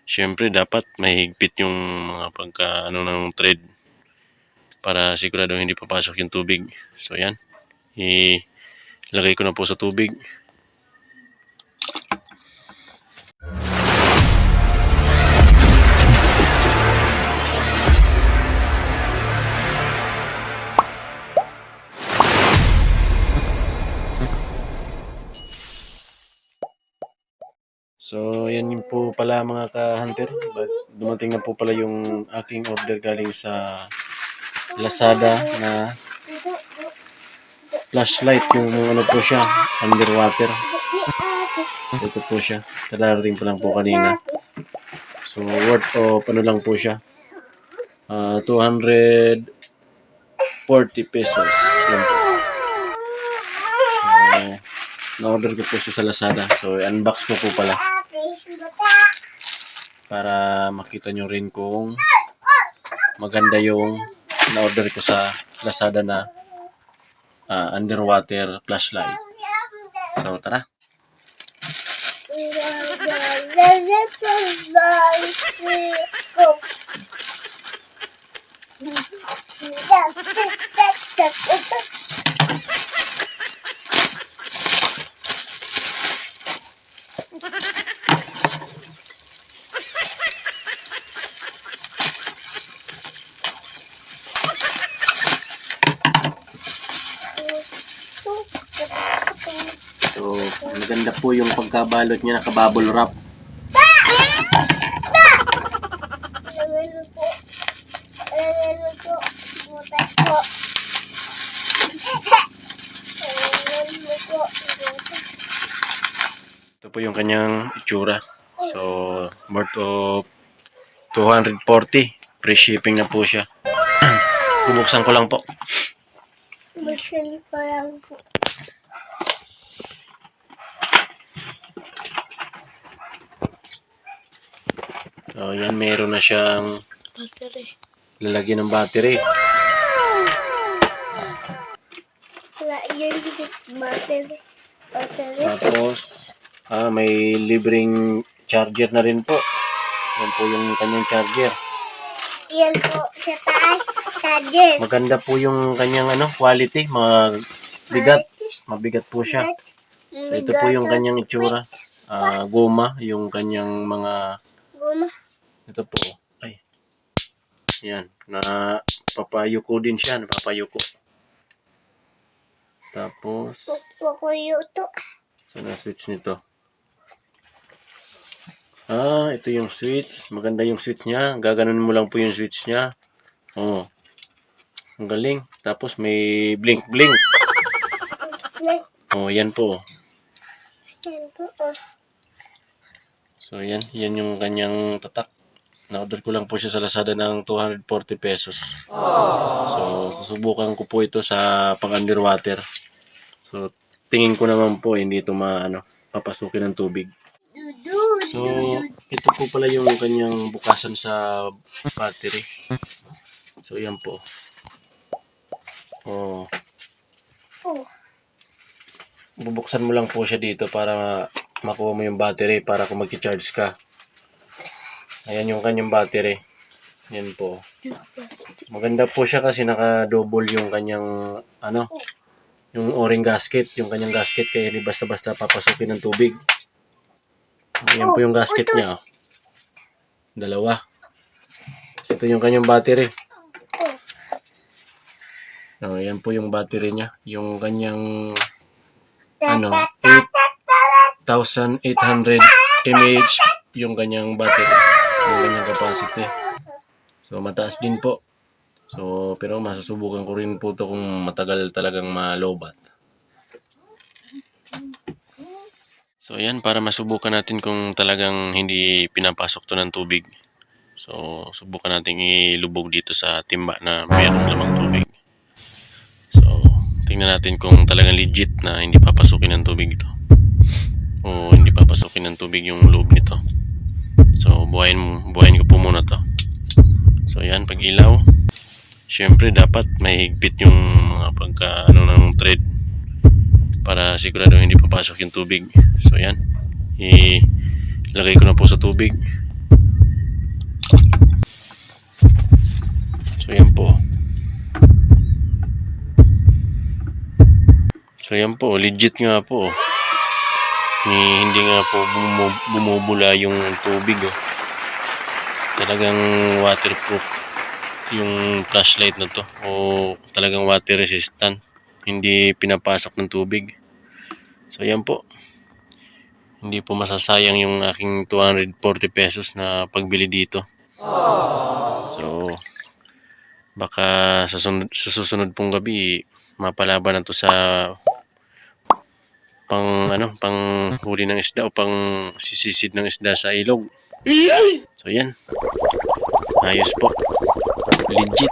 Siyempre dapat mahigpit yung mga pagka ng thread para sigurado hindi papasok yung tubig. So yan, ilagay ko na po sa tubig. So, yan yun po pala mga ka-hunter. Dumating na po pala yung aking order galing sa Lazada na flashlight. Yung ano po siya, underwater. Ito po siya. Kadarating pa lang po kanina. So, worth of ano lang po siya. 240 pesos. Yan po. So, na-order ko po siya sa Lazada. So, unbox ko po pala. Para makita nyo rin kung maganda yung na-order ko sa Lazada na underwater flashlight. So, tara. So, maganda po yung pagkabalot niya, nakabubble wrap. Ito po yung kanyang itsura. So, worth of 240. Free shipping na po siya. Bubuksan ko lang po. Buksan ko lang po. So, yan, meron na siyang Battery. lalagyan ng battery. Wala yan battery. Battery. Tapos, may libreng charger na rin po. Yan po yung kanyang charger. Yan po sa taas. Charger. Maganda po yung kanyang quality. Mabigat. Mabigat po siya. So, ito po yung kanyang itsura. Goma, yung kanyang mga... Guma. Ito po. Ay. Yan. Napapayuko din siya. Napapayuko. Tapos, Pupukuyo to. saan ang switch nito? Ito yung switch. Maganda yung switch niya. Gaganon mo lang po yung switch niya. Oh. Ang galing. Tapos may blink-blink. Oh, yan po. Yan po. So, yan. Yan yung kanyang tatak. Na-order ko lang po siya sa Lazada ng 240 pesos. So, susubukan ko po ito sa pang-underwater. So, tingin ko naman po, hindi ito papasukin ng tubig. So, ito po pala yung kanyang bukasan sa battery. So, yan po. Oh. Bubuksan mo lang po siya dito para makuha mo yung battery para kung mag-charge ka. Ayan yung kanyang battery. Yan po. Maganda po siya kasi naka-double yung kanyang yung o-ring gasket, yung kanyang gasket, kaya hindi basta-basta papasukin ng tubig. Ayan po yung gasket niya. Oh. Dalawa. Ito yung kanyang battery. Ayan po yung battery niya. Yung kanyang 8,800 mAh yung kanyang battery. Yung kanyang capacity. So, mataas din po. So, pero masusubukan ko rin po ito kung matagal talagang malobat. So, ayan, para masubukan natin kung talagang hindi pinapasok to ng tubig. So, subukan natin ilubog dito sa timba na mayroong lamang tubig. So, tingnan natin kung talagang legit na hindi papasukin ng tubig ito. O hindi papasukin ng tubig yung loob nito. So, buhayin ko po muna to. So, ayan, pag ilaw. Siyempre, dapat mahigpit yung mga pagka ng thread para sigurado hindi papasok yung tubig. So, ayan. Ilagay ko na po sa tubig. So yan po. So yan po, legit nga po. Hindi nga po bumubula yung tubig. Oh. Talagang waterproof yung flashlight na to. O talagang water resistant. Hindi pinapasok ng tubig. So yan po. Hindi po masasayang yung aking 240 pesos na pagbili dito. So baka sa susunod pong gabi mapalaban na to sa pang huli ng isda o pang sisisid ng isda sa ilog. So yan. Ayos po. Legit.